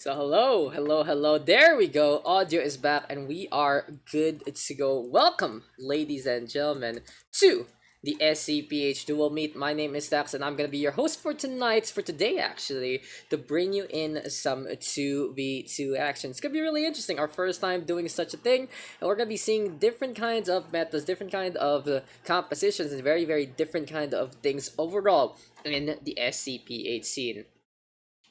So hello, there we go. Audio is back and we are good to go. Welcome, ladies and gentlemen, to the SCPH Dual Meet. My name is Daks and I'm gonna be your host for today actually, to bring you in some 2v2 action. It's gonna be really interesting. Our first time doing such a thing, and we're gonna be seeing different kinds of metas, different kind of compositions, and very different kind of things overall in the SCPH scene.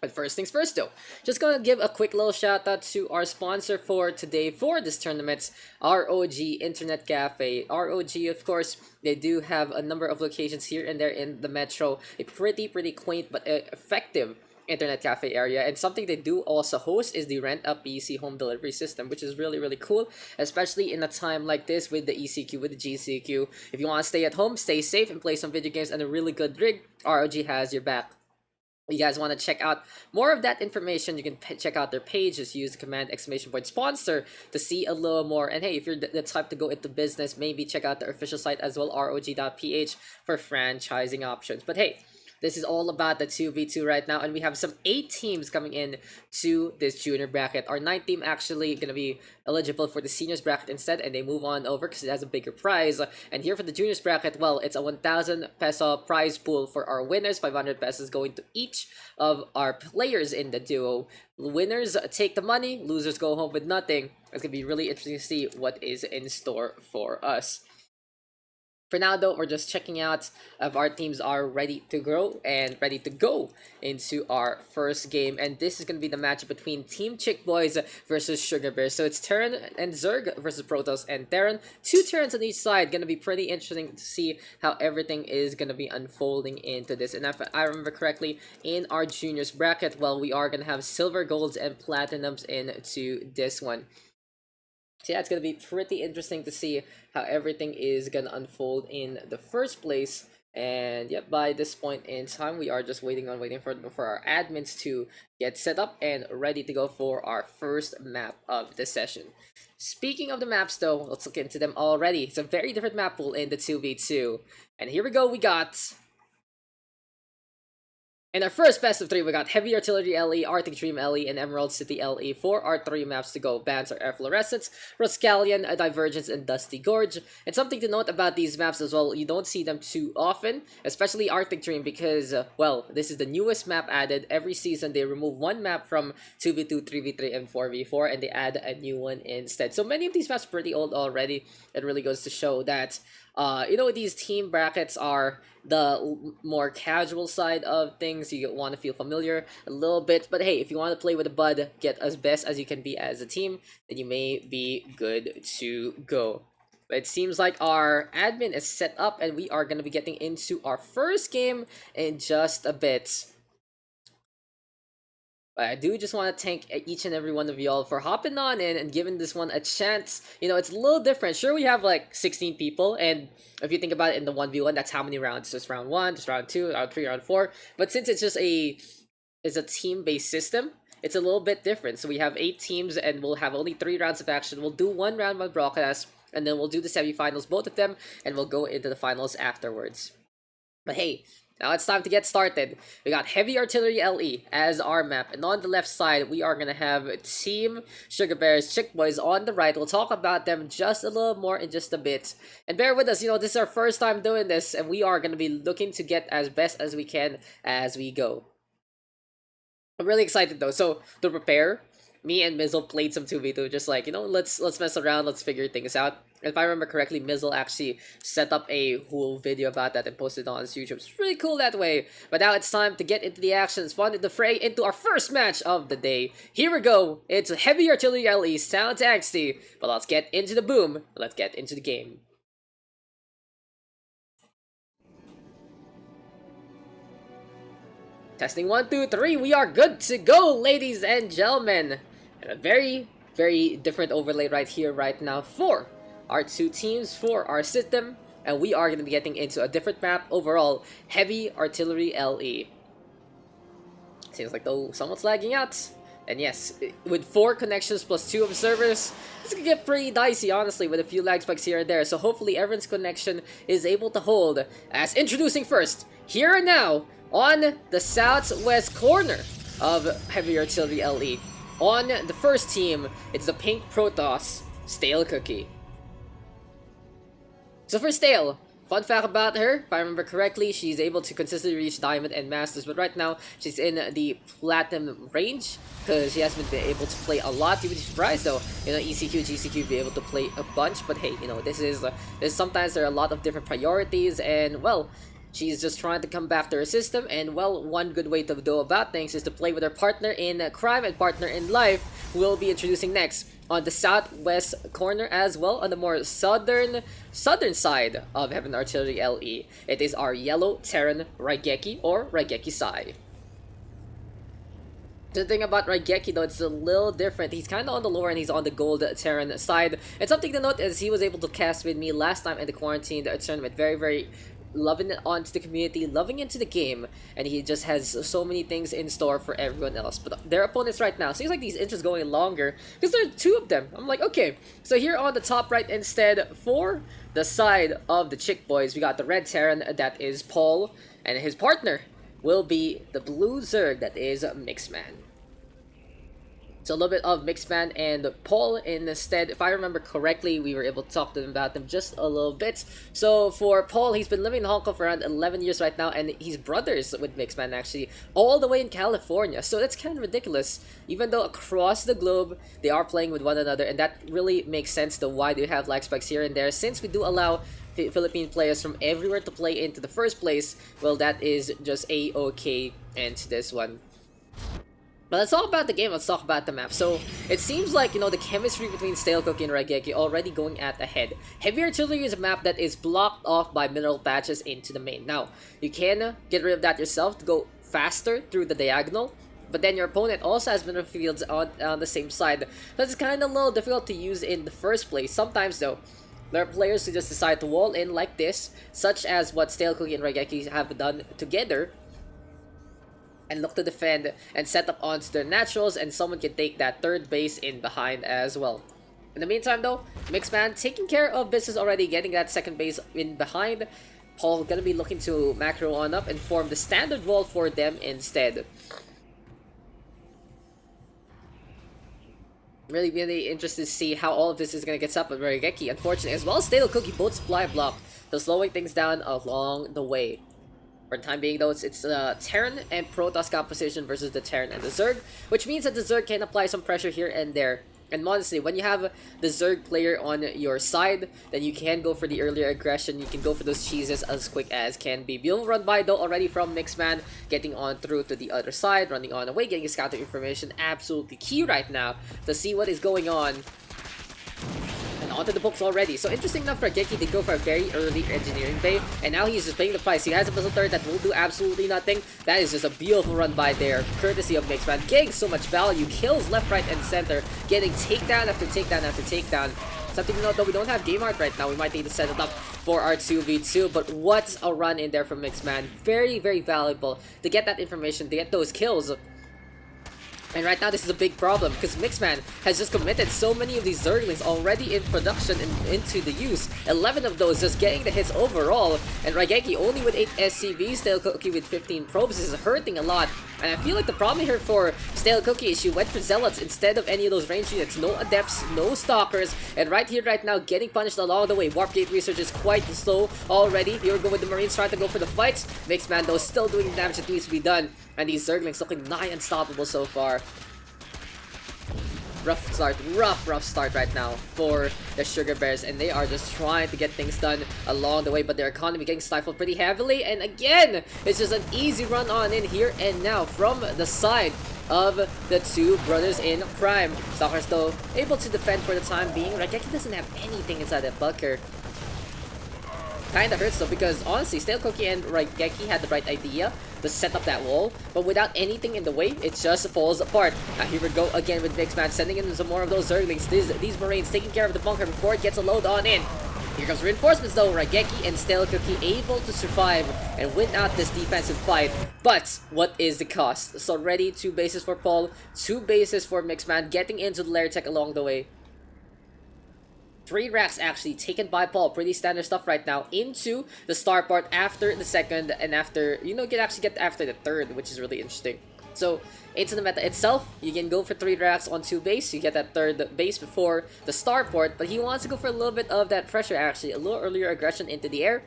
But first things first though, just gonna give a quick little shout out to our sponsor for today for this tournament, ROG Internet Cafe. ROG, of course, they do have a number of locations here and there in the metro. A pretty quaint but effective internet cafe area, and something they do also host is the rent a PC home delivery system, which is really cool, especially in a time like this with the ECQ, with the GCQ. If you want to stay at home, stay safe, and play some video games and a really good rig, ROG has your back. You guys want to check out more of that information, you can check out their page. Just use the command !sponsor to see a little more. And hey, if you're the type to go into business, maybe check out their official site as well, rog.ph, for franchising options. But hey, this is all about the 2v2 right now, and we have some 8 teams coming in to this junior bracket. Our 9th team actually going to be eligible for the seniors bracket instead, and they move on over because it has a bigger prize. And here for the juniors bracket, well, it's a 1,000 peso prize pool for our winners, 500 pesos going to each of our players in the duo. Winners take the money, losers go home with nothing. It's going to be really interesting to see what is in store for us. For now though, we're just checking out if our teams are ready to grow and ready to go into our first game. And this is going to be the match between Team Chick Boys versus Sugar Bears. So it's Terran and Zerg versus Protoss and Terran. 2 Terrans on each side. Going to be pretty interesting to see how everything is going to be unfolding into this. And if I remember correctly, in our juniors bracket, well, we are going to have silver, golds, and platinums into this one. So yeah, it's going to be pretty interesting to see how everything is going to unfold in the first place. And yeah, by this point in time, we are just waiting for our admins to get set up and ready to go for our first map of the session. Speaking of the maps though, let's look into them already. It's a very different map pool in the 2v2. And here we go, we got... In our first best of 3, we got Heavy Artillery LE, Arctic Dream LE, and Emerald City LE for our 3 maps to go. Bans are Efflorescence, Roscallion, Divergence, and Dusty Gorge. And something to note about these maps as well, you don't see them too often, especially Arctic Dream, because, well, this is the newest map added. Every season, they remove one map from 2v2, 3v3, and 4v4, and they add a new one instead. So many of these maps are pretty old already. It really goes to show that, these team brackets are the more casual side of things. You want to feel familiar a little bit, but hey, if you want to play with a bud, get as best as you can be as a team, then you may be good to go. But it seems like our admin is set up and we are going to be getting into our first game in just a bit. But I do just want to thank each and every one of y'all for hopping on in and giving this one a chance. You know, it's a little different. Sure, we have like 16 people, and if you think about it in the 1v1, that's how many rounds? Just round 1, just round 2, round 3, round 4. But since it's just a team-based system, it's a little bit different. So we have 8 teams, and we'll have only 3 rounds of action. We'll do 1 round by broadcast, and then we'll do the semifinals, both of them, and we'll go into the finals afterwards. But hey, now it's time to get started. We got Heavy Artillery LE as our map, and on the left side, we are going to have Team Sugar Bears, Chick Boys on the right. We'll talk about them just a little more in just a bit. And bear with us, this is our first time doing this, and we are going to be looking to get as best as we can as we go. I'm really excited though. So, to prepare, me and Mizzle played some 2v2, just like, let's mess around, let's figure things out. If I remember correctly, Mizzle actually set up a whole video about that and posted it on his YouTube. It's really cool that way. But now it's time to get into the action, spawn in the fray, into our first match of the day. Here we go. It's Heavy Artillery LE. Sounds angsty, but let's get into the boom. Let's get into the game. Testing 1, 2, 3. We are good to go, ladies and gentlemen. And a very different overlay right here, right now for our 2 teams, for our system, and we are going to be getting into a different map overall, Heavy Artillery LE. Seems like though someone's lagging out, and yes, with 4 connections plus 2 observers, this could get pretty dicey, honestly, with a few lag spikes here and there, so hopefully everyone's connection is able to hold. As introducing first, here and now, on the southwest corner of Heavy Artillery LE, On the first team, it's the Pink Protoss, Stale Cookie. So for Stale, fun fact about her, if I remember correctly, she's able to consistently reach Diamond and Masters, but right now, she's in the Platinum range, because she hasn't been able to play a lot. You would be surprised though, ECQ, GCQ be able to play a bunch, but hey, this is sometimes there are a lot of different priorities, and well, she's just trying to come back to her system, and well, one good way to go about things is to play with her partner in crime and partner in life, who we'll be introducing next on the southwest corner as well, on the more southern side of Heaven Artillery LE. It is our yellow Terran Raigeki, or Raigeki Sai. The thing about Raigeki though, it's a little different. He's kind of on the lower and he's on the gold Terran side. And something to note is he was able to cast with me last time in the quarantine tournament. Very loving it onto the community, loving into the game, and he just has so many things in store for everyone else. But their opponents right now, seems like these intros going longer because there are two of them. I'm like, okay, so here on the top right instead, for the side of the Chick Boys, we got the red Terran, that is Paul, and his partner will be the blue Zerg, that is Mixman. So a little bit of Mixman and Paul instead. If I remember correctly, we were able to talk to them about them just a little bit. So for Paul, he's been living in Hong Kong for around 11 years right now, and he's brothers with Mixman actually, all the way in California. So that's kind of ridiculous. Even though across the globe, they are playing with one another, and that really makes sense to why they have lag spikes here and there, since we do allow Philippine players from everywhere to play into the first place. Well, that is just a-okay into this one. But let's talk about the game, let's talk about the map. So, it seems like, the chemistry between Stale Cookie and Raigeki already going at the head. Heavy Artillery is a map that is blocked off by mineral patches into the main. Now, you can get rid of that yourself to go faster through the diagonal, but then your opponent also has mineral fields on the same side. That's kind of a little difficult to use in the first place. Sometimes, though, there are players who just decide to wall in like this, such as what Stale Cookie and Raigeki have done together, and look to defend and set up onto their naturals, and someone can take that third base in behind as well. In the meantime though, Mixman taking care of business already, getting that second base in behind. Paul gonna be looking to macro on up and form the standard wall for them instead. Really interested to see how all of this is gonna get set up with Raigeki, unfortunately, as well as Stale Cookie, both supply block, so slowing things down along the way. For the time being though, it's Terran and Protoss composition versus the Terran and the Zerg, which means that the Zerg can apply some pressure here and there. And honestly, when you have the Zerg player on your side, then you can go for the earlier aggression, you can go for those cheeses as quick as can be. Beautiful run by though already from Mixman, getting on through to the other side, running on away, getting scouting information, absolutely key right now to see what is going on. And onto the books already. So interesting enough, Raigeki did go for a very early engineering bay, and now he's just paying the price. He has a missile turret that will do absolutely nothing. That is just a beautiful run by there, courtesy of Mixman, getting so much value, kills left, right, and center, getting takedown after takedown after takedown. Something to note though, we don't have game art right now. We might need to set it up for our 2v2, but what a run in there from Mixman. Very valuable to get that information, to get those kills. And right now, this is a big problem because Mixman has just committed so many of these Zerglings already in production and into the use. 11 of those just getting the hits overall. And Raigeki only with 8 SCVs, Stale Cookie with 15 probes is hurting a lot. And I feel like the problem here for Stale Cookie is she went for Zealots instead of any of those range units. No Adepts, no Stalkers. And right here, right now, getting punished along the way. Warp Gate Research is quite slow already. Here we go with the Marines trying to go for the fights. Mixman, though, still doing the damage that needs to be done. And these Zerglings looking nigh unstoppable so far. Rough start right now for the Sugar Bears, and they are just trying to get things done along the way, but their economy getting stifled pretty heavily, and again, it's just an easy run on in here and now from the side of the two brothers in crime. Stalkers though able to defend for the time being. Raigeki doesn't have anything inside that bunker. Kinda hurts though, because honestly, Stale Cookie and Raigeki had the right idea to set up that wall, but without anything in the way, it just falls apart. Now here we go again with Mixman, sending in some more of those Zerglings. These Marines taking care of the bunker before it gets a load on in. Here comes reinforcements though. Raigeki and Stale Cookie able to survive and win out this defensive fight. But what is the cost? So already 2 bases for Paul, 2 bases for Mixman, getting into the lair tech along the way. 3 racks actually taken by Paul, pretty standard stuff right now, into the star part after the second, and after, can actually get after the third, which is really interesting. So into the meta itself, you can go for 3 Daks on 2 base, you get that 3rd base before the starport, but he wants to go for a little bit of that pressure actually, a little earlier aggression into the air.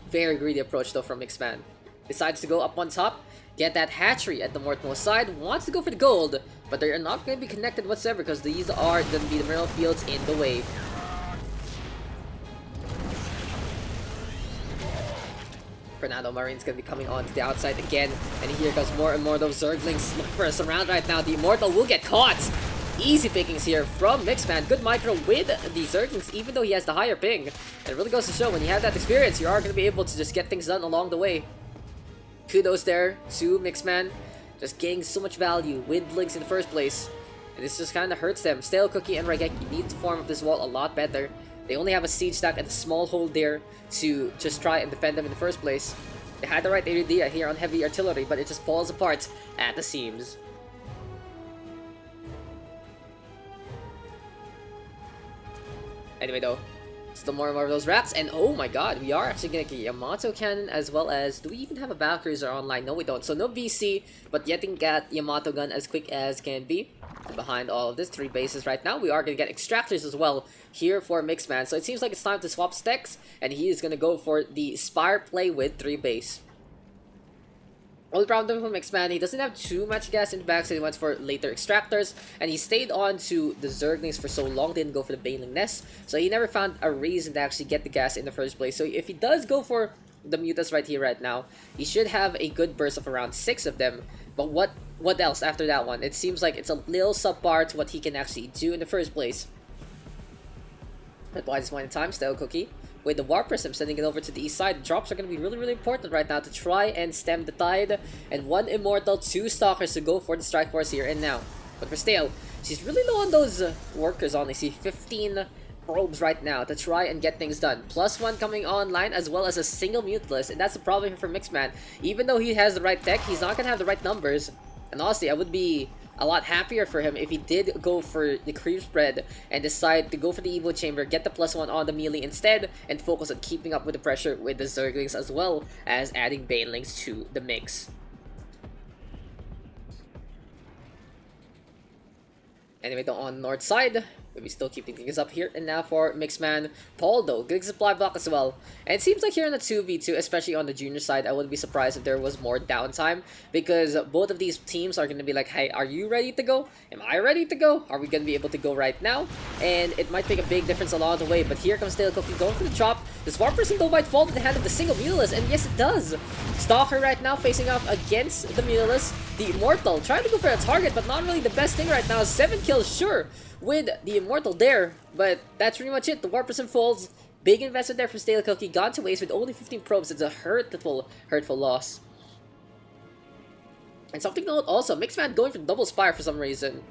Very greedy approach though from Mixman. Decides to go up on top, get that hatchery at the northmost side, wants to go for the gold, but they are not going to be connected whatsoever because these are going to be the mineral fields in the way. Fernando Marine's going to be coming on to the outside again, and here comes more and more of those Zerglings for a surround right now. The Immortal will get caught. Easy pickings here from Mixman. Good micro with the Zerglings, even though he has the higher ping. And it really goes to show, when you have that experience, you are going to be able to just get things done along the way. Kudos there to Mixman. Just getting so much value with Links in the first place. And this just kind of hurts them. Stale Cookie and Raigeki need to form up this wall a lot better. They only have a siege stack and a small hole there to just try and defend them in the first place. They had the right idea here on heavy artillery, but it just falls apart at the seams. Anyway though, still more and more of those rats, and oh my god, we are actually gonna get Yamato cannon as well as, do we even have a Valkyries online? No we don't, so no BC, but yet we got Yamato gun as quick as can be. And behind all of this, 3 bases right now, we are gonna get extractors as well here for Mixman, so it seems like it's time to swap stacks, and he is gonna go for the Spire play with 3 base. Only problem with Mixman, he doesn't have too much gas in the back, so he went for later extractors, and he stayed on to the Zerglings for so long, didn't go for the Baneling Nest, so he never found a reason to actually get the gas in the first place. So if he does go for the Mutas right here, right now, he should have a good burst of around 6 of them, but what else after that one? It seems like it's a little subpar to what he can actually do in the first place. But by this point in time, Stale Cookie with the Warp Prism sending it over to the east side. Drops are going to be really important right now to try and stem the tide. And 1 Immortal, 2 Stalkers to go for the Strike Force here and now. But for Stale, she's really low on those workers on. I see 15 probes right now to try and get things done. +1 coming online as well as a single Mutalist. And that's the problem here for Mixman. Even though he has the right tech, he's not going to have the right numbers. And honestly, I would be a lot happier for him if he did go for the creep spread and decide to go for the Evo Chamber, get the +1 on the melee instead, and focus on keeping up with the pressure with the Zerglings as well as adding Banelings to the mix. Anyway, though, on the north side, we still keeping things up here and now for Mixman. Paul though, good supply block as well. And it seems like here in the 2v2, especially on the junior side, I wouldn't be surprised if there was more downtime, because both of these teams are going to be like, hey, are you ready to go? Am I ready to go? Are we going to be able to go right now? And it might make a big difference along the way, but here comes Stale Cookie going for the chop. This Warp Person though might fall to the hand of the single Mutalist, and yes it does. Stalker right now facing off against the Mutalist. The Immortal trying to go for a target, but not really the best thing right now. 7 kills, sure, with the Immortal there, but that's pretty much it. The Warp Person falls. Big investment there for Stale Cookie, gone to waste with only 15 probes. It's a hurtful loss. And something to note also, Mixman going for double Spire for some reason.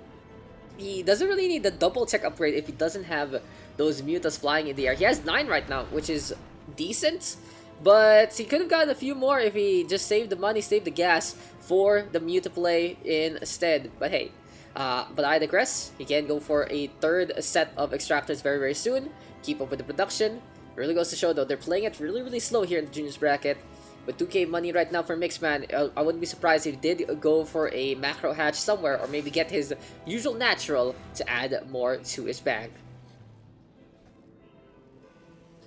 He doesn't really need the double tech upgrade if he doesn't have those Mutas flying in the air. He has 9 right now, which is decent, but he could have gotten a few more if he just saved the money, saved the gas for the Muta play instead. But hey, but I digress. He can go for a 3rd set of extractors very soon. Keep up with the production. Really goes to show though, they're playing it really slow here in the juniors bracket. With 2k money right now for Mixman, I wouldn't be surprised if he did go for a macro hatch somewhere, or maybe get his usual natural to add more to his bag.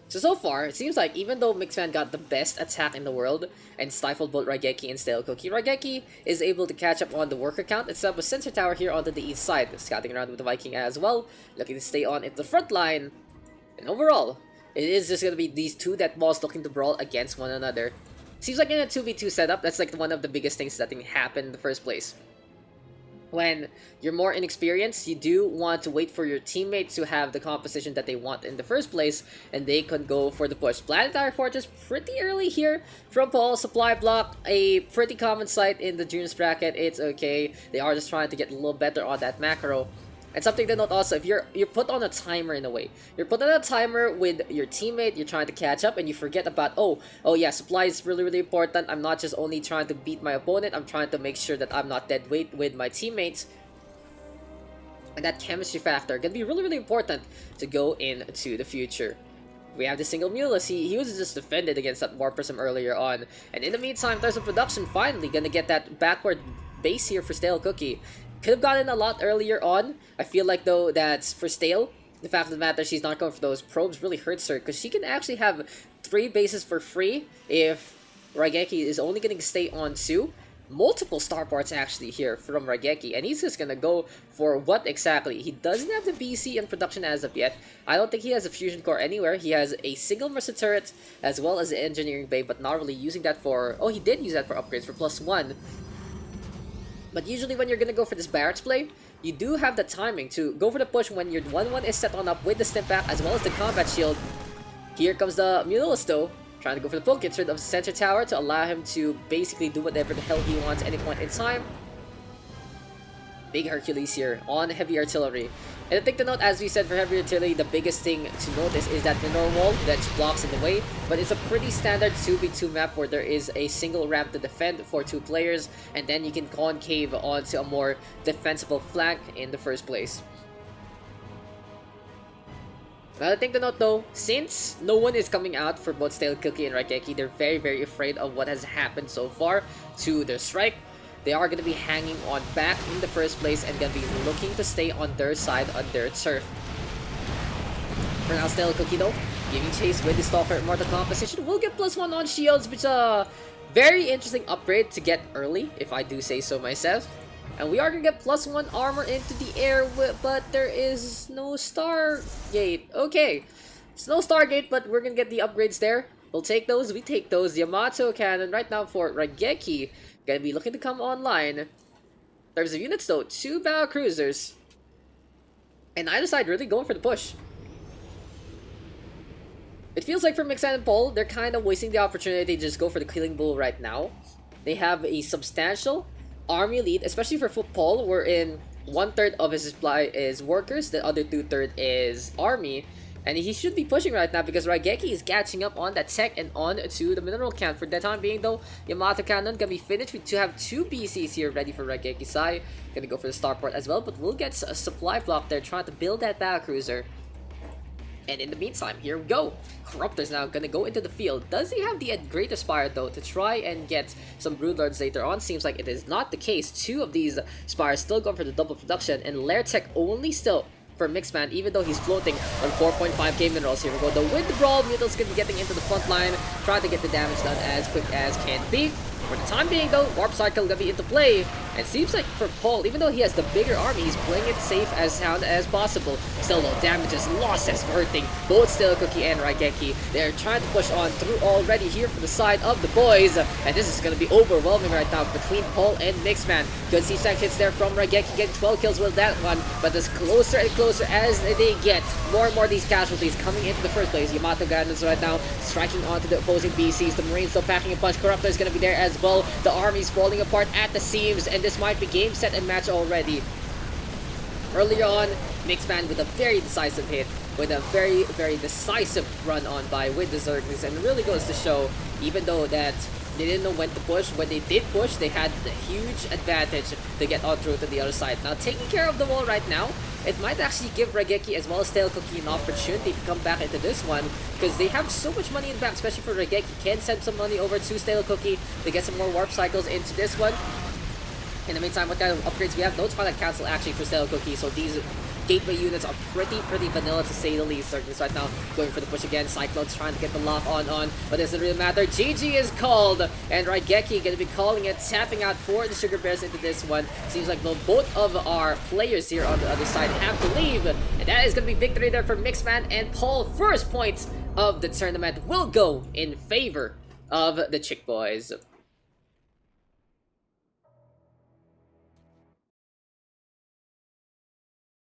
So far, it seems like even though Mixman got the best attack in the world and stifled both Raigeki and Stale Cookie, Raigeki is able to catch up on the worker count and set up a sensor tower here onto the east side, scouting around with the Viking as well, looking to stay on into the front line. And overall, it is just going to be these 2 death balls looking to brawl against one another. Seems like in a 2v2 setup, that's like one of the biggest things that can happen in the first place. When you're more inexperienced, you do want to wait for your teammates to have the composition that they want in the first place, and they can go for the push. Planetary Fortress pretty early here from Paul. Supply block, a pretty common sight in the juniors bracket. It's okay. They are just trying to get a little better on that macro. And something to note also, if you're put on a timer in a way. You're put on a timer with your teammate, you're trying to catch up, and you forget about, oh yeah, supply is really important. I'm not just only trying to beat my opponent, I'm trying to make sure that I'm not dead weight with my teammates. And that chemistry factor can be really important to go into the future. We have the single Mulus. He was just defended against that Warp Prism earlier on. And in the meantime, there's a production finally gonna get that backward base here for Stale Cookie. Could have gotten a lot earlier on. I feel like though that for Stale, the fact of the matter she's not going for those probes really hurts her because she can actually have 3 bases for free if Raigeki is only going to stay on 2. Multiple star parts actually here from Raigeki, and he's just gonna go for what exactly? He doesn't have the BC in production as of yet. I don't think he has a fusion core anywhere. He has a single Mercer turret as well as the engineering bay, but not really using that for... Oh, he did use that for upgrades for +1. But usually when you're gonna go for this barracks play, you do have the timing to go for the push when your 1-1 is set on up with the stim pack as well as the combat shield. Here comes the Mulus though, trying to go for the poke insert of the center tower to allow him to basically do whatever the hell he wants at any point in time. Big Hercules here on heavy artillery. And the thing to note, as we said for heavy artillery, the biggest thing to notice is that the normal that blocks in the way, but it's a pretty standard 2v2 map where there is a single ramp to defend for 2 players, and then you can concave onto a more defensible flank in the first place. Another thing to note though, since no one is coming out for both Stale Cookie and Raigeki, they're very afraid of what has happened so far to their strike. They are going to be hanging on back in the first place and going to be looking to stay on their side on their turf. For now, Stale Cookie though, giving chase with the Stalker Immortal Composition, will get +1 on shields, which is a very interesting upgrade to get early, if I do say so myself. And we are going to get +1 armor into the air, but there is no Stargate. Okay, it's no Stargate, but we're going to get the upgrades there. We'll take those, we take those. Yamato Cannon right now for Raigeki, going to be looking to come online. In terms of units though, 2 battle cruisers. And either side really going for the push. It feels like for Mixan and Paul, they're kind of wasting the opportunity to just go for the Killing Bull right now. They have a substantial army lead, especially for Paul, wherein 1/3 of his supply is workers, the other 2/3 is army. And he should be pushing right now because Raigeki is catching up on that tech and on to the mineral count. For the time being though, Yamato Cannon gonna be finished. We do have 2 BCs here ready for Raigeki Sai. Gonna go for the starport as well, but we'll get a supply block there trying to build that battlecruiser. And in the meantime, here we go. Corruptor's now gonna go into the field. Does he have the Great Aspire though to try and get some Broodlords later on? Seems like it is not the case. 2 of these Spires still going for the double production, and Lair Tech only still for Mixman, even though he's floating on 4.5k minerals. Here we go. The Wind Brawl, Mutant's gonna be getting into the front line, trying to get the damage done as quick as can be. For the time being though, Warp Cycle gonna be into play. And it seems like for Paul, even though he has the bigger army, he's playing it safe as sound as possible. Still though, damages, losses hurting both Stale Cookie and Raigeki. They're trying to push on through already here for the side of the Boyz. And this is gonna be overwhelming right now between Paul and Mixman. Good siege tank hits there from Raigeki, getting 12 kills with that one. But it's closer and closer as they get. More and more of these casualties coming into the first place. Yamato Gardens right now striking onto the opposing BCs. The Marines still packing a punch. Corruptor is gonna be there as well. The army's falling apart at the seams, and this might be game, set, and match already. Earlier on, Mixman with a very decisive hit, with a very decisive run on by with the Zerglings, and it really goes to show, even though that they didn't know when to push, when they did push, they had the huge advantage to get on through to the other side. Now, taking care of the wall right now, it might actually give Raigeki as well as Stale Cookie an opportunity to come back into this one, because they have so much money in the back, especially for Raigeki. Can send some money over to Stale Cookie to get some more warp cycles into this one. In the meantime, what kind of upgrades we have? Notes Final Cancel actually for Stale Cookie, so these gateway units are pretty vanilla to say the least. Circus right now going for the push again. Cyclone's trying to get the lock on, but it doesn't really matter. GG is called, and Raigeki gonna be calling it, tapping out for the Sugar Bears into this one. Seems like both of our players here on the other side have to leave, and that is gonna be victory there for Mixman and Paul. First points of the tournament will go in favor of the Chick Boys.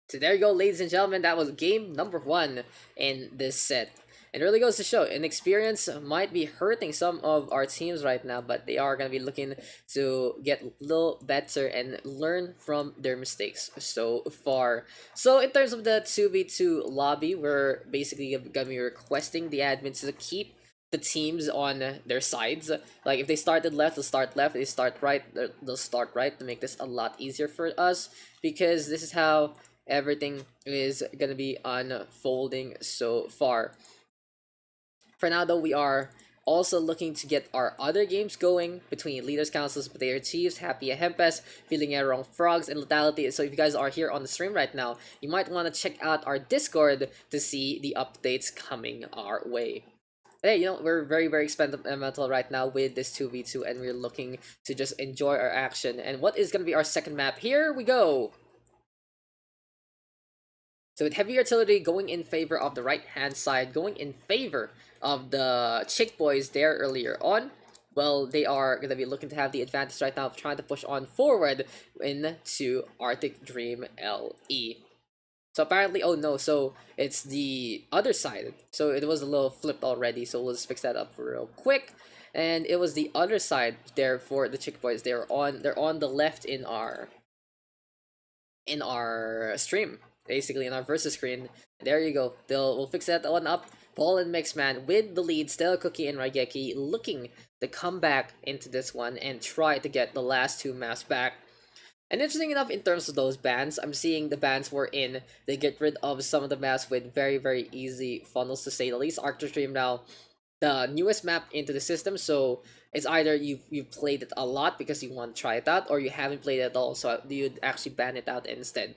So there you go, ladies and gentlemen, that was game number 1 in this set. It really goes to show, inexperience might be hurting some of our teams right now, but they are going to be looking to get a little better and learn from their mistakes so far. So in terms of the 2v2 lobby, we're basically going to be requesting the admins to keep the teams on their sides. Like if they started left, they'll start left. If they start right, they'll start right, to make this a lot easier for us, because this is how everything is gonna be unfolding so far. For now, though, we are also looking to get our other games going between Leaders Councils, Player Chiefs, Happy Hempes, Feeling Wrong Frogs, and Lethality. So if you guys are here on the stream right now, you might want to check out our Discord to see the updates coming our way. Hey, we're very experimental right now with this 2v2, and we're looking to just enjoy our action. And what is going to be our second map? Here we go! So with heavy artillery going in favor of the right-hand side, going in favor of the Chick Boys there earlier on, well, they are going to be looking to have the advantage right now of trying to push on forward into Arctic Dream LE. So apparently, oh no, so it's the other side. So it was a little flipped already, so we'll just fix that up real quick. And it was the other side there for the Chick Boys. They're on the left in our stream. Basically in our versus screen. There you go. We'll fix that one up. Paul and Mixman with the lead. Stella Cookie and Raigeki looking to come back into this one and try to get the last two maps back. And interesting enough, in terms of those bans, I'm seeing the bans were in. They get rid of some of the maps with very easy funnels, to say the least. Arctic Dream now, the newest map into the system, so it's either you've played it a lot because you want to try it out, or you haven't played it at all, so you'd actually ban it out instead.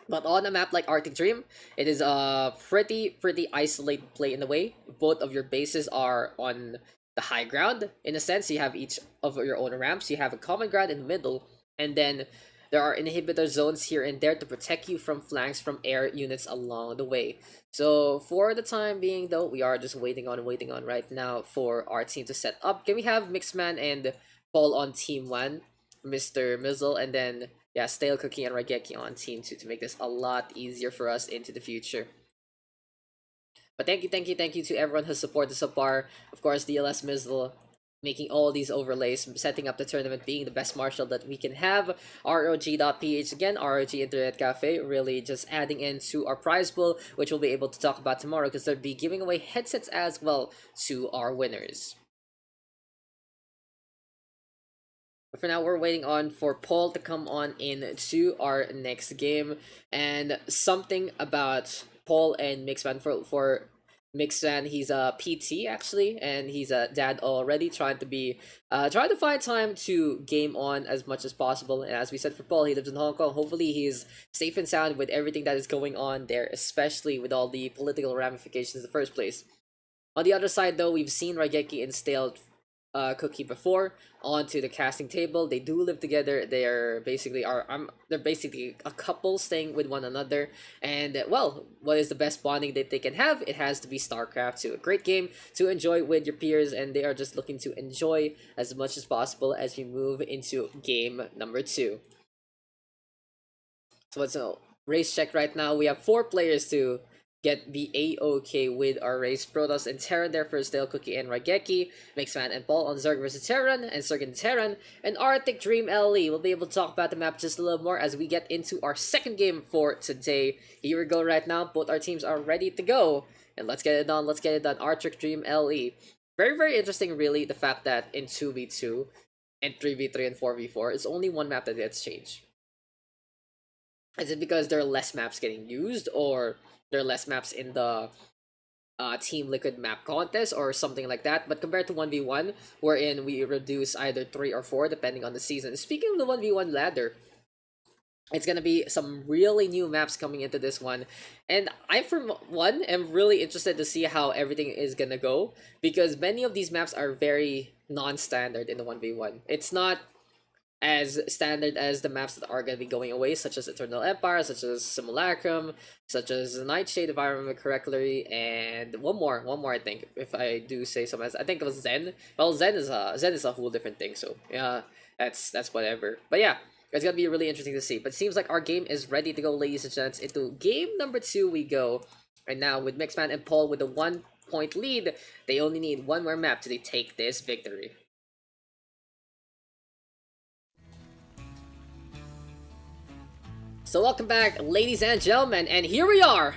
But on a map like Arctic Dream, it is a pretty isolated play in a way. Both of your bases are on the high ground. In a sense, you have each of your own ramps. You have a common ground in the middle, and then there are inhibitor zones here and there to protect you from flanks from air units along the way. So for the time being, though, we are just waiting on right now for our team to set up. Can we have Mixman and Paul on team 1, Mr. Mizzle, and then yeah, Stale Cookie and Raigeki on team 2 to make this a lot easier for us into the future. But thank you to everyone who supported so far. Of course, DLS Mizzle making all these overlays, setting up the tournament, being the best marshal that we can have. ROG.ph again, ROG Internet Cafe, really just adding into our prize pool, which we'll be able to talk about tomorrow because they'll be giving away headsets as well to our winners. But for now, we're waiting on for Paul to come on into our next game. And something about Paul and Mixman, for Mixman, he's a PT actually, and he's a dad already, trying to find time to game on as much as possible. And as we said, for Paul, he lives in Hong Kong. Hopefully he's safe and sound with everything that is going on there, especially with all the political ramifications in the first place. On the other side, though, we've seen Raigeki and Stale Cookie before onto the casting table. They do live together. They're basically a couple staying with one another. And well, what is the best bonding that they can have? It has to be StarCraft 2. A great game to enjoy with your peers, and they are just looking to enjoy as much as possible as we move into game number 2. So let's race check right now. We have 4 players to be A-OK with our race. Protoss and Terran there for Stale Cookie and Raigeki. Mixman and Paul on Zerg versus Terran, and Zerg and Terran. And Arctic Dream LE. We'll be able to talk about the map just a little more as we get into our second game for today. Here we go right now. Both our teams are ready to go. And let's get it done. Arctic Dream LE. Very interesting, really, the fact that in 2v2 and 3v3 and 4v4, it's only one map that gets changed. Is it because there are less maps getting used, or there are less maps in the Team Liquid map contest, or something like that? But compared to 1v1, wherein we reduce either 3 or 4 depending on the season. Speaking of the 1v1 ladder, it's gonna be some really new maps coming into this one, and I for one am really interested to see how everything is gonna go, because many of these maps are very non-standard in the 1v1. It's not as standard as the maps that are going to be going away, such as Eternal Empire, such as Simulacrum, such as Nightshade, if I remember correctly, and one more I think, if I do say so. I think it was Zen. Well, Zen is a whole different thing, so yeah, that's whatever. But yeah, it's gonna be really interesting to see. But it seems like our game is ready to go, ladies and gents. Into game number 2 we go right now, with Mixman and Paul with a 1-point lead. They only need one more map to take this victory. So welcome back, ladies and gentlemen, and here we are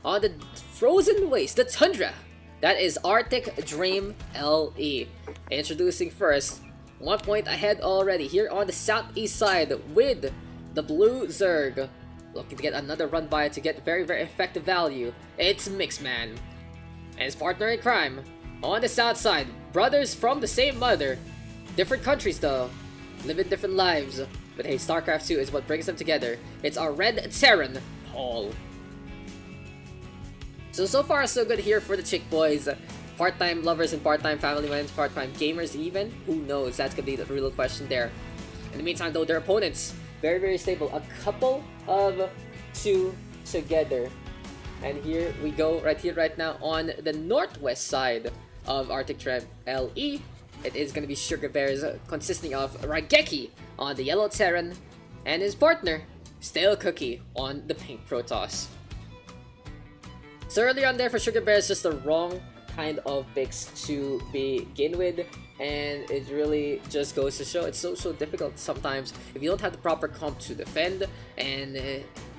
on the frozen waste, the tundra. That is Arctic Dream LE. Introducing first, 1 point ahead already here on the southeast side with the blue Zerg. Looking to get another run by to get very effective value. It's Mixman. and his partner in crime. On the south side, brothers from the same mother. Different countries though, living different lives. But hey, StarCraft 2 is what brings them together. It's our Red Terran, Paul. So far so good here for the Chick Boys. Part-time lovers and part-time family men, part-time gamers even. Who knows? That's gonna be the real question there. In the meantime though, their opponents, very stable. A couple of two together. And here we go, right now on the northwest side of Arctic Trend LE. It is going to be Sugar Bears, consisting of Raigeki on the yellow Terran and his partner, Stale Cookie, on the pink Protoss. So early on there for Sugar Bears, just the wrong kind of picks to begin with, and it really just goes to show it's so difficult sometimes if you don't have the proper comp to defend, and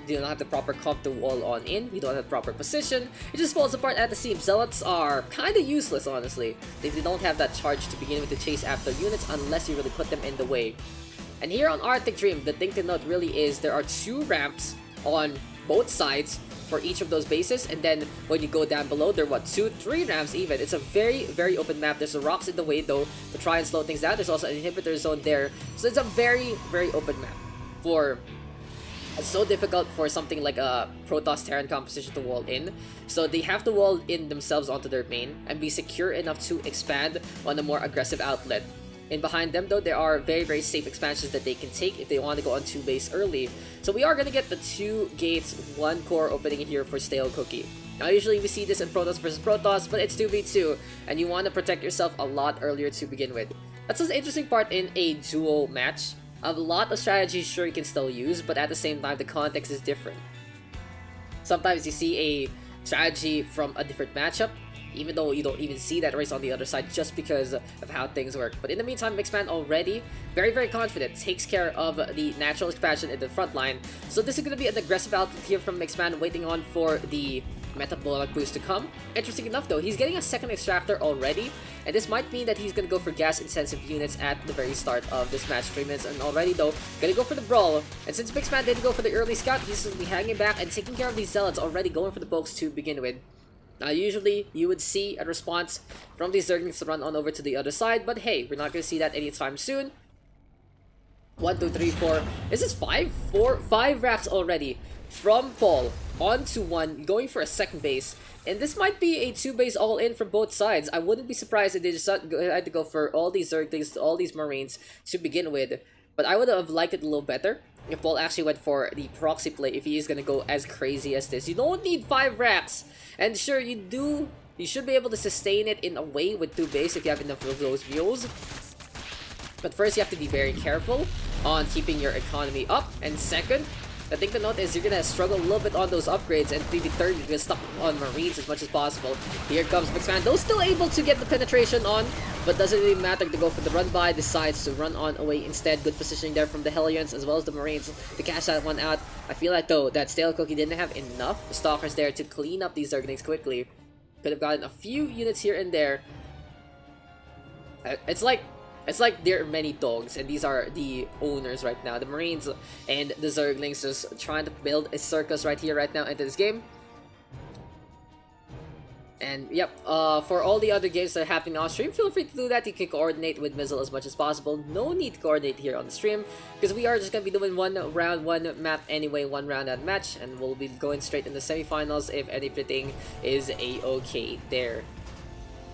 you don't have the proper comp to wall on in, you don't have the proper position, it just falls apart at the seams. Zealots are kind of useless, honestly. They don't have that charge to begin with to chase after units unless you really put them in the way. And here on Arctic Dream, the thing to note really is there are 2 ramps on both sides for each of those bases, and then when you go down below, there are 2-3 ramps even. It's a very open map. There's the rocks in the way though to try and slow things down. There's also an inhibitor zone there, so it's a very open map. It's so difficult for something like a Protoss Terran composition to wall in, so they have to wall in themselves onto their main and be secure enough to expand on a more aggressive outlet. And behind them though, there are very safe expansions that they can take if they want to go on 2 base early. So we are going to get the 2 gates, 1 core opening here for Stale Cookie. Now usually we see this in Protoss versus Protoss, but it's 2v2, and you want to protect yourself a lot earlier to begin with. That's an interesting part in a duo match. A lot of strategies sure you can still use, but at the same time the context is different. Sometimes you see a strategy from a different matchup, even though you don't even see that race on the other side just because of how things work. But in the meantime, Mixman already very confident, takes care of the natural expansion in the front line. So this is going to be an aggressive outlet here from Mixman, waiting on for the metabolic boost to come. Interesting enough though, he's getting a second extractor already, and this might mean that he's gonna go for gas intensive units at the very start of this match. 3 minutes and already though, gonna go for the brawl. And since Mixman didn't go for the early scout, he's gonna be hanging back and taking care of these zealots, already going for the pokes to begin with. Now usually you would see a response from these Zerglings to run on over to the other side, but hey, we're not gonna see that anytime soon. 1, 2, 3, 4. Is this 5? 5 racks already from Paul onto 1, going for a second base. And this might be a 2 base all in from both sides. I wouldn't be surprised if they just had to go for all these Zerglings, all these Marines to begin with. But I would have liked it a little better if Paul actually went for the proxy play, if he is gonna go as crazy as this. You don't need 5 racks. And sure, you should be able to sustain it in a way with 2 base if you have enough of those mules. But first, you have to be very careful on keeping your economy up. And second, the thing to note is you're gonna struggle a little bit on those upgrades, and maybe third, you're gonna stuck on Marines as much as possible. Here comes Mixman, though still able to get the penetration on, but doesn't really matter to go for the run by, decides to run on away instead. Good positioning there from the Hellions as well as the Marines to cash that one out. I feel like though that Stale Cookie didn't have enough Stalkers there to clean up these Zerglings quickly. Could have gotten a few units here and there. It's like there are many dogs, and these are the owners right now. The Marines and the Zerglings just trying to build a circus right here, right now into this game. And yep, for all the other games that are happening on stream, feel free to do that. You can coordinate with Mizzle as much as possible. No need to coordinate here on the stream, because we are just going to be doing 1 round, 1 map anyway, 1 round at match, and we'll be going straight in the semifinals if everything is a-okay there.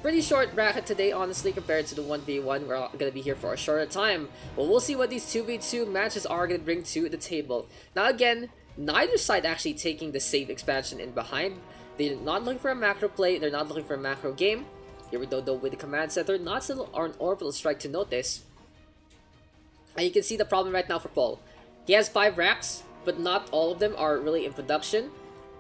Pretty short bracket today, honestly, compared to the 1v1. We're gonna be here for a shorter time. But we'll see what these 2v2 matches are gonna bring to the table. Now again, neither side actually taking the safe expansion in behind. They're not looking for a macro play, they're not looking for a macro game. Here we go though with the command center, not still an orbital strike to notice. And you can see the problem right now for Paul. He has 5 racks, but not all of them are really in production.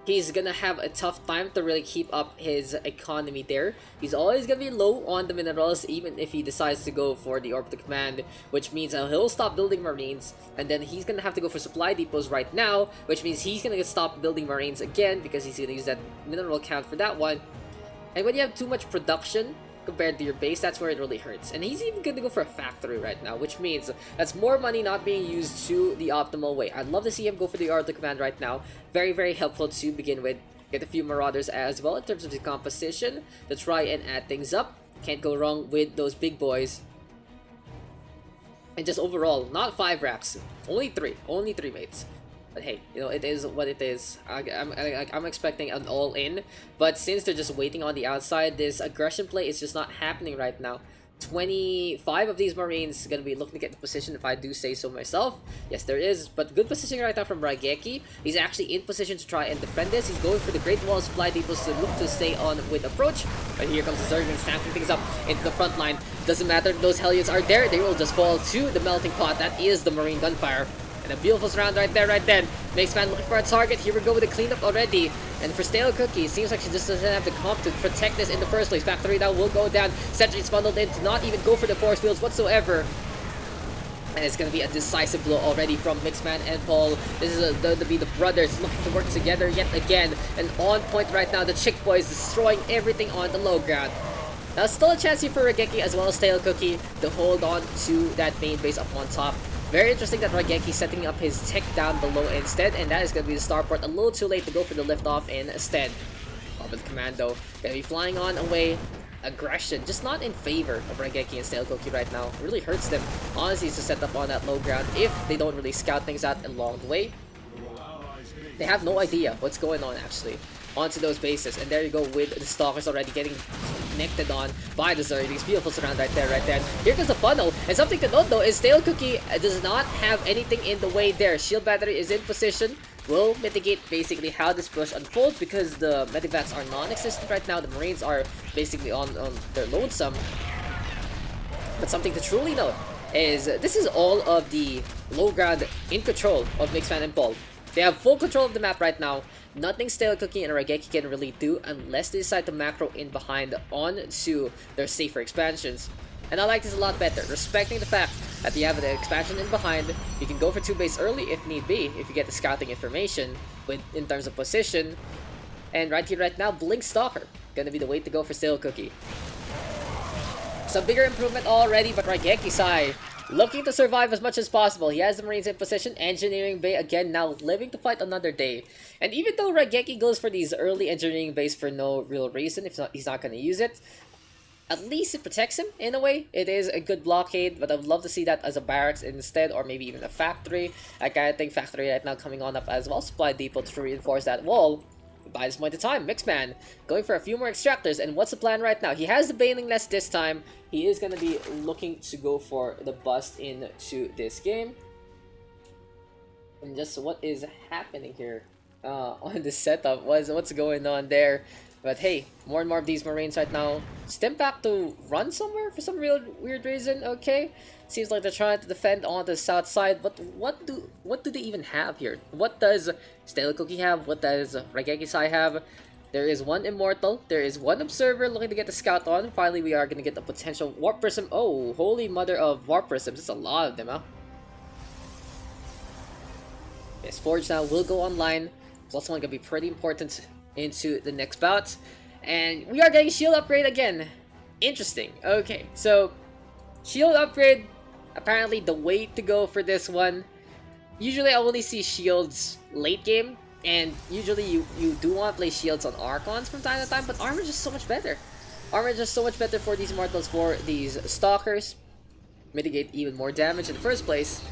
He's gonna have a tough time to really keep up his economy there. He's always gonna be low on the minerals, even if he decides to go for the orbital command, which means he'll stop building Marines, and then he's gonna have to go for supply depots right now, which means he's gonna stop building Marines again because he's gonna use that mineral count for that one. And when you have too much production compared to your base, that's where it really hurts. And he's even gonna go for a factory right now, which means that's more money not being used to the optimal way. I'd love to see him go for the orbital command right now. Very helpful to begin with. Get a few Marauders as well in terms of the composition to try and add things up. Can't go wrong with those big boys. And just overall, not 5 racks, only 3 mates. But hey, you know, it is what it is. I'm expecting an all-in, but since they're just waiting on the outside, this aggression play is just not happening right now. 25 of these Marines gonna be looking to get the position, if I do say so myself. Yes, there is, but good positioning right now from Raigeki. He's actually in position to try and defend this. He's going for the Great Wall supply depots to look to stay on with approach. But here comes the Zerg snapping things up into the front line. Doesn't matter, those Hellions are there. They will just fall to the melting pot. That is the Marine gunfire. And a beautiful round right there, right then. Mixman looking for a target. Here we go with the cleanup already. And for Stale Cookie, it seems like she just doesn't have the comp to protect this in the first place. Factory now will go down. Sentry's funneled in to not even go for the force fields whatsoever. And it's going to be a decisive blow already from Mixman and Paul. This is going to be the brothers looking to work together yet again. And on point right now, the Chick Boys destroying everything on the low ground. Now, still a chance here for Raigeki as well as Stale Cookie to hold on to that main base up on top. Very interesting that Raigeki setting up his tech down below instead, and that is going to be the starport. A little too late to go for the liftoff instead. Orbit Commando going to be flying on away. Aggression, just not in favor of Raigeki and Stale Cookie right now. It really hurts them, honestly, to set up on that low ground if they don't really scout things out along the way. They have no idea what's going on, actually, onto those bases. And there you go with the Stalkers already getting connected on by the Zerglings. Beautiful surround right there, right there. Here comes the funnel. And something to note, though, is Stale Cookie does not have anything in the way there. Shield Battery is in position. Will mitigate basically how this push unfolds because the Medivacs are non-existent right now. The Marines are basically on their lonesome. But something to truly note is this is all of the low ground in control of Mixman and Paul. They have full control of the map right now. Nothing Stale Cookie and Raigeki can really do unless they decide to macro in behind onto their safer expansions. And I like this a lot better, respecting the fact that you have an expansion in behind. You can go for 2 base early if need be, if you get the scouting information in terms of position. And right here, right now, Blink Stalker gonna be the way to go for Stale Cookie. Some bigger improvement already, but Raigeki Sai looking to survive as much as possible. He has the Marines in position. Engineering Bay again now living to fight another day. And even though Raigeki goes for these early Engineering Bays for no real reason, if not, he's not going to use it, at least it protects him in a way. It is a good blockade, but I would love to see that as a barracks instead, or maybe even a factory. I kind of think factory right now coming on up as well. Supply depot to reinforce that wall. By this point in time, Mixman going for a few more extractors. And what's the plan right now? He has the Baneling Nest this time. He is going to be looking to go for the bust into this game. And just what is happening here on this setup? What's going on there? But hey, more and more of these Marines right now stem back to run somewhere for some real weird reason. Okay, seems like they're trying to defend on the south side, but what do they even have here? What does Stale Cookie have? What does Raigeki Sai have? There is one Immortal, there is one Observer looking to get the scout on. Finally, we are going to get the potential Warp Prism. Oh, holy mother of Warp Prisms, there's a lot of them, huh? Yes, Forge now will go online. Plus one going to be pretty important into the next bout. And we are getting shield upgrade again. Interesting. Okay, so shield upgrade, apparently the way to go for this one. Usually I only see shields late game, and usually you do want to play shields on Archons from time to time, but armor is just so much better. Armor is just so much better for these Immortals, for these Stalkers. Mitigate even more damage in the first place.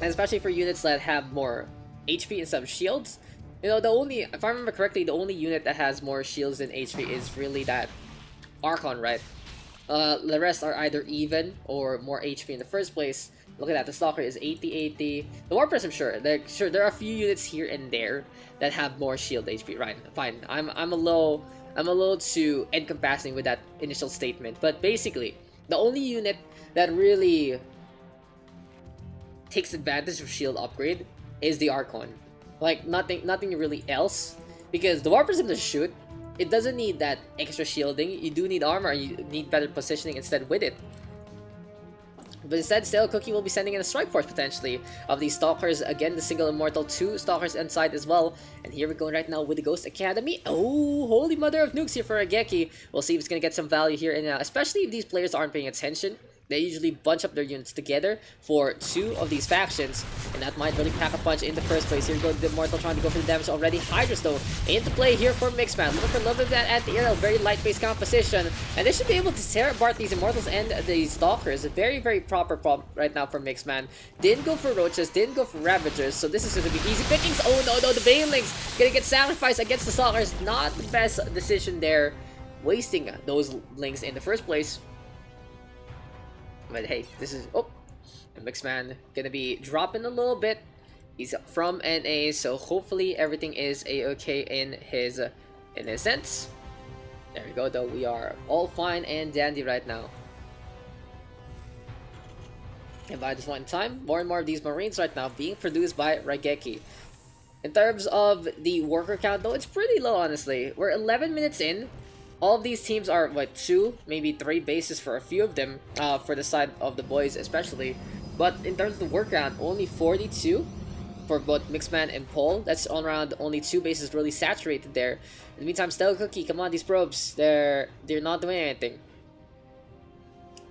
And especially for units that have more HP instead of shields. You know, the only, if I remember correctly, the only unit that has more shields than HP is really that Archon, right? The rest are either even or more HP in the first place. Look at that, the Stalker is 80-80. The Warp Prism, sure, there are a few units here and there that have more shield HP, right? Fine, I'm a little too encompassing with that initial statement, but basically, the only unit that really takes advantage of shield upgrade is the Archon. Like, nothing really else. Because the Warp Prism to shoot, it doesn't need that extra shielding. You do need armor, you need better positioning instead with it. But instead, Stale Cookie will be sending in a strike force potentially of these Stalkers. Again, the single Immortal, 2 Stalkers inside as well. And here we're going right now with the Ghost Academy. Oh, holy mother of nukes here for Raigeki. We'll see if it's going to get some value here and now, especially if these players aren't paying attention. They usually bunch up their units together for two of these factions, and that might really pack a punch in the first place. Here goes the Immortal trying to go for the damage already. Hydras though into play here for Mixman. Looking for a little bit of that anti-aerial, very light-based composition, and they should be able to tear apart these Immortals and these Stalkers. A very, very proper prop right now for Mixman. Didn't go for Roaches, didn't go for Ravagers, so this is going to be easy pickings. Oh no, the Banelings gonna get sacrificed against the Stalkers. Not the best decision there, wasting those links in the first place. But hey, this is... Oh! And Mixman gonna be dropping a little bit. He's from NA, so hopefully everything is a-okay in his sense. There we go, though. We are all fine and dandy right now. And by this point in time, more and more of these Marines right now being produced by Raigeki. In terms of the worker count, though, it's pretty low, honestly. We're 11 minutes in. All of these teams are, what, 2, maybe 3 bases for a few of them, for the side of the Boyz especially. But in terms of the work count, only 42 for both Mixman and Paul. That's on around only 2 bases really saturated there. In the meantime, Stella Cookie, come on, these probes, they're not doing anything.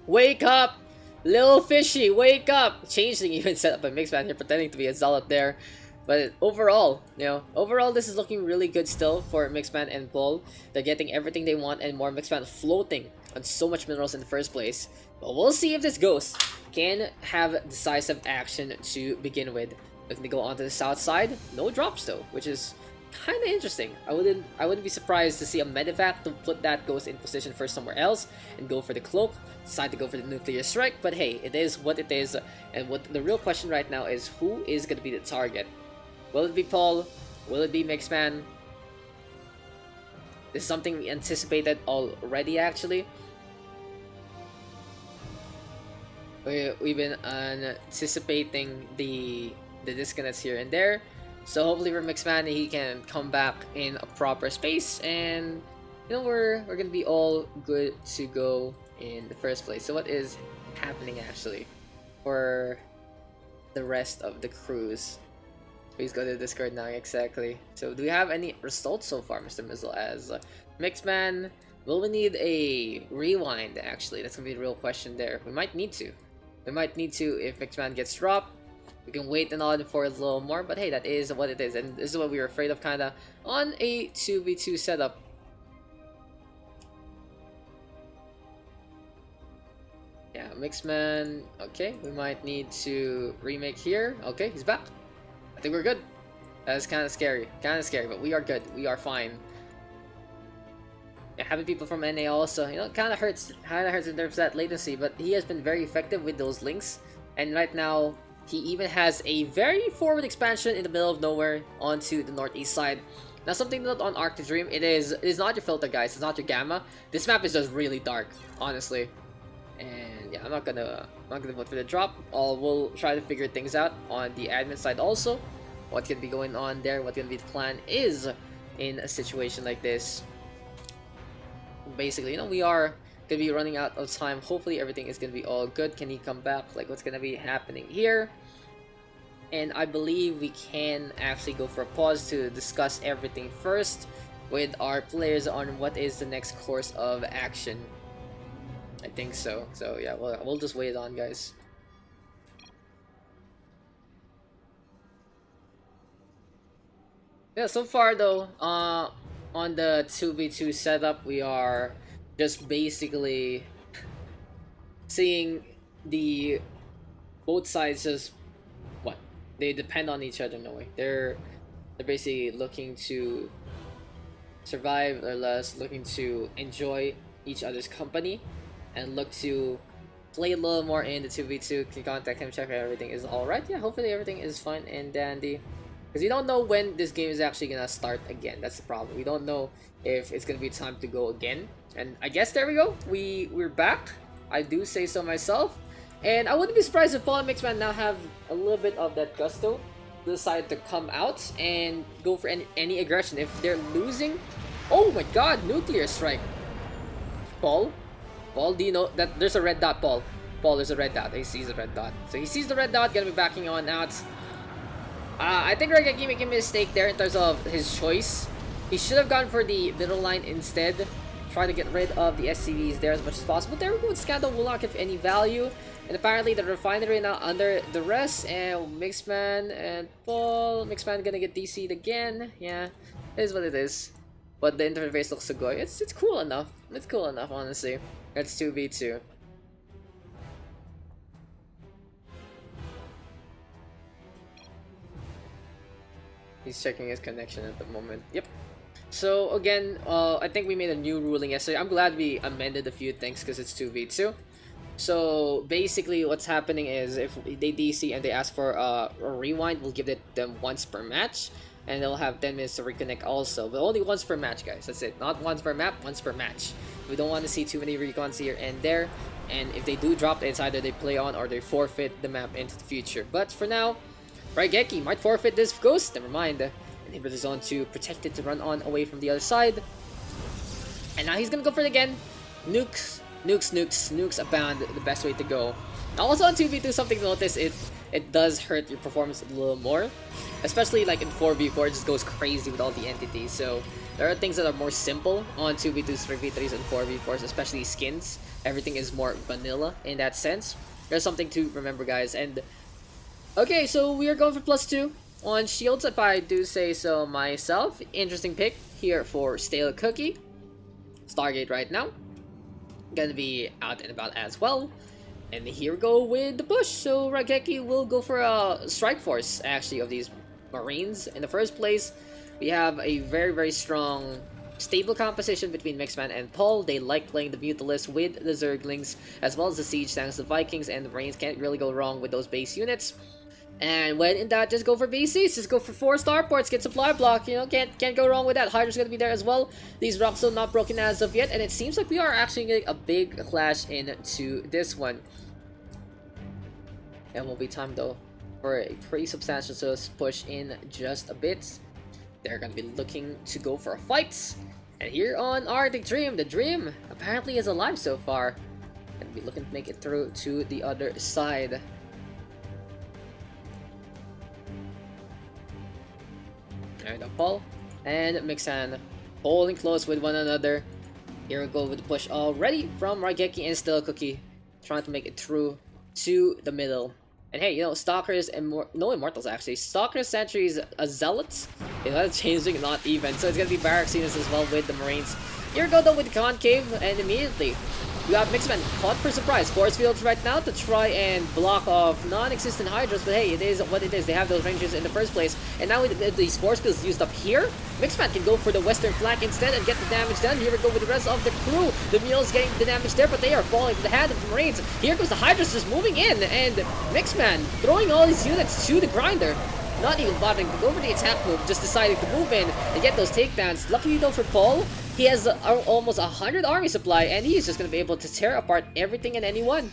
Wake up! Little fishy, wake up! Changing even set up by Mixman here, pretending to be a zealot there. But overall, overall this is looking really good still for Mixman and Paul. They're getting everything they want and more. Mixman floating on so much minerals in the first place. But we'll see if this Ghost can have decisive action to begin with. Looking to go onto the south side. No drops though, which is kind of interesting. I wouldn't be surprised to see a medevac to put that Ghost in position for somewhere else and go for the cloak. Decide to go for the nuclear strike. But hey, it is what it is. And what the real question right now is, who is going to be the target? Will it be Paul? Will it be Mixman? This is something we anticipated already, actually. We've been anticipating the disconnects here and there. So hopefully for Mixman, he can come back in a proper space. And, we're going to be all good to go in the first place. So what is happening, actually, for the rest of the crews? Please go to the Discord now, exactly. So, do we have any results so far, Mr. Mizzle? As Mixman, will we need a rewind, actually? That's gonna be the real question there. We might need to. We might need to if Mixman gets dropped. We can wait and on for a little more, but hey, that is what it is. And this is what we were afraid of, kinda, on a 2v2 setup. Yeah, Mixman, okay, we might need to remake here. Okay, he's back. I think we're good. That's kind of scary, but we are good. We are fine. Yeah, having people from NA also, kind of hurts in terms of that latency, but he has been very effective with those links. And right now, he even has a very forward expansion in the middle of nowhere onto the northeast side. Now, something to note on Arctic Dream, it is not your filter, guys. It's not your gamma. This map is just really dark, honestly. And yeah, I'm not gonna vote for the drop. We'll try to figure things out on the admin side also. What can be going on there? What can be the plan is in a situation like this. Basically, we are gonna be running out of time. Hopefully, everything is gonna be all good. Can he come back? Like, what's gonna be happening here? And I believe we can actually go for a pause to discuss everything first with our players on what is the next course of action. I think so. So yeah, we'll just wait on, guys. Yeah, so far though, on the 2v2 setup, we are just basically seeing the both sides just they depend on each other in a way. They're basically looking to survive, or less looking to enjoy each other's company and look to play a little more in the 2v2. Can contact him, check if everything is alright. Yeah, hopefully everything is fine and dandy. Because we don't know when this game is actually gonna start again. That's the problem. We don't know if it's gonna be time to go again. And I guess there we go. We're back. I do say so myself. And I wouldn't be surprised if Paul and Mixman now have a little bit of that gusto. Decide to come out and go for any aggression. If they're losing... Oh my god, nuclear strike. Paul, do you know that there's a red dot, Paul? Paul, there's a red dot. He sees the red dot. So he sees the red dot, gonna be backing on out. I think Raigeki making a mistake there in terms of his choice. He should have gone for the middle line instead. try to get rid of the SCVs there as much as possible. There we go with Scandal will not give any value. And apparently the refinery now under the rest, and Mixman and Paul. Mixman gonna get DC'd again. Yeah, it is what it is. But the interface looks so good. It's cool enough. It's cool enough, honestly. It's 2v2. He's checking his connection at the moment. Yep. So again, I think we made a new ruling yesterday. I'm glad we amended a few things because it's 2v2. So basically what's happening is if they DC and they ask for a rewind, we'll give it them once per match. And they'll have 10 minutes to reconnect also. But only once per match, guys. That's it. Not once per map, once per match. We don't want to see too many recons here and there. And if they do drop, it's either they play on or they forfeit the map into the future. But for now, Raigeki might forfeit this ghost. Never mind. Inhibitor Zone 2 protected to run on away from the other side. And now he's gonna go for it again. Nukes abound, the best way to go. Now also on 2v2, something to notice, it does hurt your performance a little more. Especially like in 4v4, it just goes crazy with all the entities. So there are things that are more simple on 2v2s, 3v3s, and 4v4s, especially skins. Everything is more vanilla in that sense. There's something to remember, guys. And okay, so we are going for +2 on shields, if I do say so myself. Interesting pick here for Stale Cookie. Stargate right now. Gonna be out and about as well. And here we go with the push. So Raigeki will go for a strike force, actually, of these Marines. In the first place, we have a very strong, stable composition between Mixman and Paul. They like playing the Mutalisk with the Zerglings, as well as the Siege Tanks, the Vikings, and the Marines. Can't really go wrong with those base units. And when in that, just go for BCs, just go for 4 starports, get supply block, you know, can't go wrong with that. Hydra's gonna be there as well. These rocks are not broken as of yet, and it seems like we are actually getting a big clash into this one. And will be time though for a pretty substantial push in just a bit. They're gonna be looking to go for a fight. And here on Arctic Dream, the Dream apparently is alive so far. Gonna be looking to make it through to the other side. Alright, Paul and Mixan holding close with one another. Here we go with the push already from Raigeki and Still Cookie, trying to make it through to the middle. And hey, you know, Stalkers and no Immortals actually. Stalkers, Sentries, a Zealots. You know, that's changing, not even. So it's gonna be Barracks units as well with the Marines. Here we go though with the Concave, and immediately we have Mixman caught for surprise. Force fields right now to try and block off non-existent Hydras, but hey, it is what it is. They have those ranges in the first place, and now with these force fields used up here, Mixman can go for the western flank instead and get the damage done. Here we go with the rest of the crew. The Mules getting the damage there, but they are falling to the hand of the Marines. Here goes the Hydras just moving in, and Mixman throwing all his units to the grinder. Not even bothering to go for the attack move, just deciding to move in and get those takedowns. Luckily though for Paul, he has almost 100 army supply, and he's just going to be able to tear apart everything and anyone.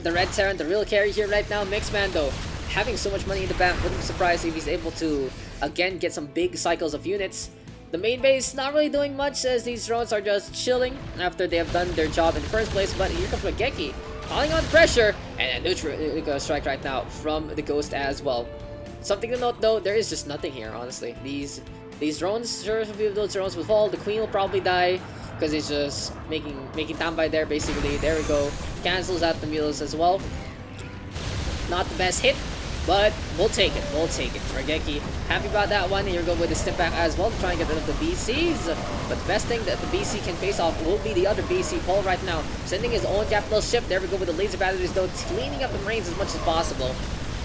The Red Terran, the real carry here right now. Mixman though, having so much money in the bank, wouldn't be surprised if he's able to again get some big cycles of units. The main base not really doing much, as these drones are just chilling after they have done their job in the first place. But here comes Raigeki, calling on pressure, and a neutral strike right now from the Ghost as well. Something to note though, there is just nothing here, honestly. These drones, sure, if those drones will fall, the Queen will probably die, because he's just making tambay there basically. There we go. Cancels out the mules as well. Not the best hit, but we'll take it. We'll take it. Raigeki happy about that one. Here we go with the step back as well to try and get rid of the BCs. But the best thing that the BC can face off will be the other BC. Paul right now sending his own capital ship. There we go with the laser batteries though, cleaning up the Marines as much as possible.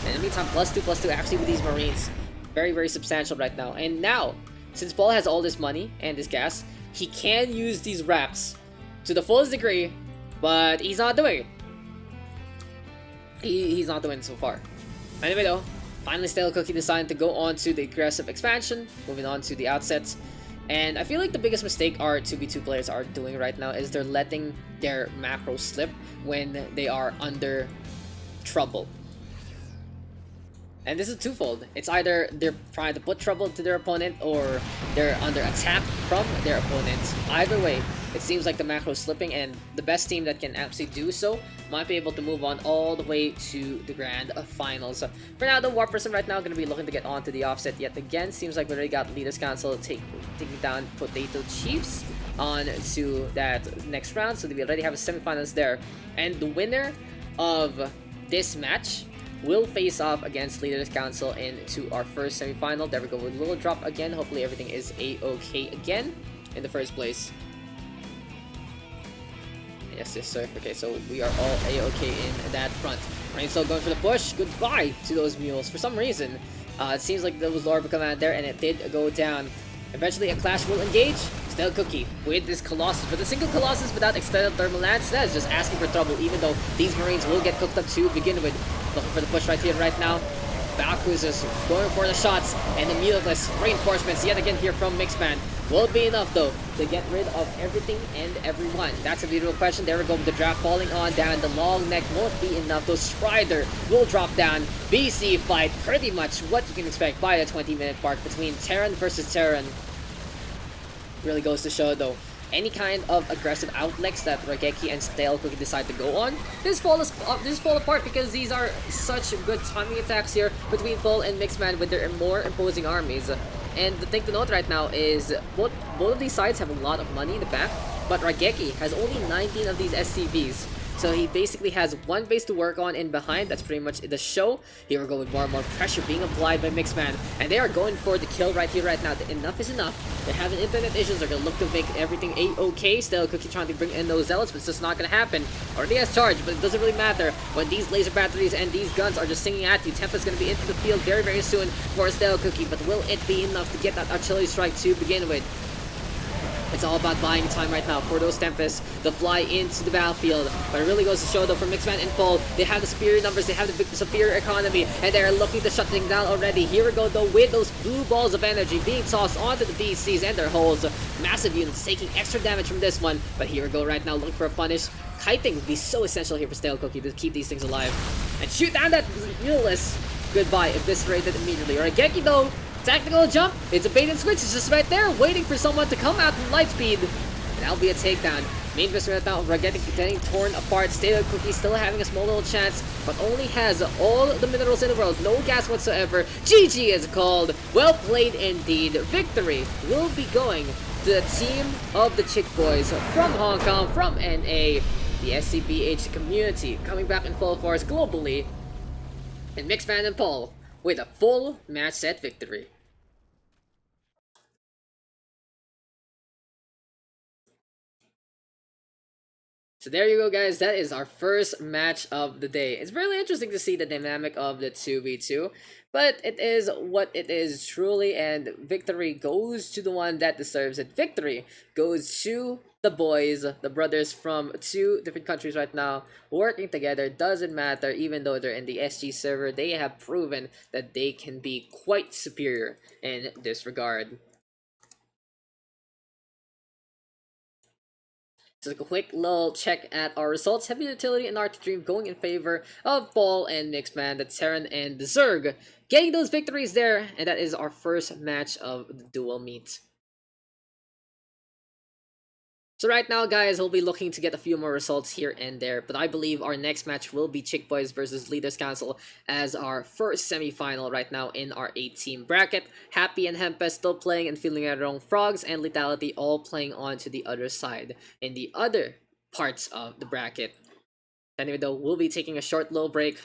And in the meantime, +2/+2 actually with these Marines. Very substantial right now. And now, since Paul has all this money and this gas, he can use these racks to the fullest degree, but he's not doing it. He's not doing it so far. Anyway though, finally Stale Cookie decided to go on to the aggressive expansion, moving on to the outsets. And I feel like the biggest mistake our 2v2 players are doing right now is they're letting their macro slip when they are under trouble. And this is twofold. It's either they're trying to put trouble to their opponent, or they're under attack from their opponent. Either way, it seems like the macro is slipping, and the best team that can actually do so might be able to move on all the way to the grand finals. So for now, the War Person right now going to be looking to get onto the offset yet again. Seems like we already got Leaders Council taking down Potato Chiefs. on to that next round. So we already have a semifinals there, and the winner of this match will face off against Leaders Council into our first semifinal. There we go with a little drop again. Hopefully everything is a-okay again in the first place. Yes, sir. Okay, so we are all a-okay in that front. Rainsoul going for the push. Goodbye to those mules. For some reason, it seems like there was Lord of Command there, and it did go down. Eventually, a clash will engage. Stale Cookie with this Colossus, but a single Colossus without extended thermal lance, that is just asking for trouble, even though these Marines will get cooked up to begin with. Looking for the push right here, right now. Baku's just going for the shots, and the muteless reinforcements yet again here from Mixman. Will it be enough though to get rid of everything and everyone? That's a beautiful question. There we go with the draft falling on down. The long neck won't be enough. The Strider will drop down. BC fight, pretty much what you can expect by the 20-minute mark between Terran versus Terran. Really goes to show though, any kind of aggressive outlets that Raigeki and Stale Cookie decide to go on, this fall apart because these are such good timing attacks here between Paul and Mixman with their more imposing armies. And the thing to note right now is both of these sides have a lot of money in the back, but Raigeki has only 19 of these SCVs. So he basically has one base to work on in behind. That's pretty much the show. Here we go with more and more pressure being applied by Mixman. And they are going for the kill right here, right now. Enough is enough. They're having internet issues. They're going to look to make everything a-okay. Still, Cookie trying to bring in those zealots, but it's just not going to happen. Already has charge, but it doesn't really matter. When these laser batteries and these guns are just singing at you, Tempa's going to be into the field very, very soon for Stale Cookie. But will it be enough to get that artillery strike to begin with? It's all about buying time right now for those Tempests to fly into the battlefield. But it really goes to show though, for Mixman and Paul, they have the superior numbers, they have the superior economy, and they're looking to shut things down already. Here we go though with those blue balls of energy being tossed onto the BCs and their holes. Massive units taking extra damage from this one. But here we go right now looking for a punish. Kiting would be so essential here for Stale Cookie to keep these things alive. And shoot down that muleless. Goodbye, eviscerated immediately. Raigeki though, tactical jump, it's a bait and switch, it's just right there, waiting for someone to come out in light speed. And that'll be a takedown. Main Vista right now, Raigeki getting torn apart. Stale Cookie still having a small little chance, but only has all the minerals in the world, no gas whatsoever. GG is called. Well played indeed. Victory will be going to the team of the Chick Boys from Hong Kong, from NA, the SCPH community, coming back in full force globally. And Mixman and Paul with a full match set victory. So there you go, guys. That is our first match of the day. It's really interesting to see the dynamic of the 2v2, but it is what it is truly, and victory goes to the one that deserves it. Victory goes to the boys, the brothers from two different countries right now, working together. Doesn't matter, even though they're in the SG server, they have proven that they can be quite superior in this regard. Just a quick little check at our results. Heavy utility and Art Dream going in favor of Paul and Mixman, the Terran and the Zerg. Getting those victories there, and that is our first match of the dual meet. So right now, guys, we'll be looking to get a few more results here and there, but I believe our next match will be Chick Boys versus Leaders Council as our first semi-final right now in our 8-team bracket. Happy and Hempest still playing and feeling their own Frogs, and Lethality all playing on to the other side in the other parts of the bracket. Anyway though, we'll be taking a short little break.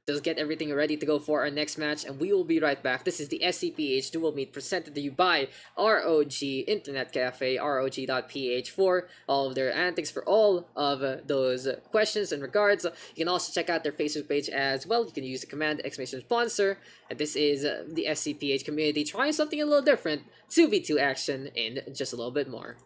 Just get everything ready to go for our next match, and we will be right back. This is the SCPH Dual Meet presented to you by ROG Internet Cafe, rog.ph, for all of their antics, for all of those questions and regards. You can also check out their Facebook page as well. You can use the command !sponsor, and this is the SCPH community trying something a little different, 2v2 action in just a little bit more.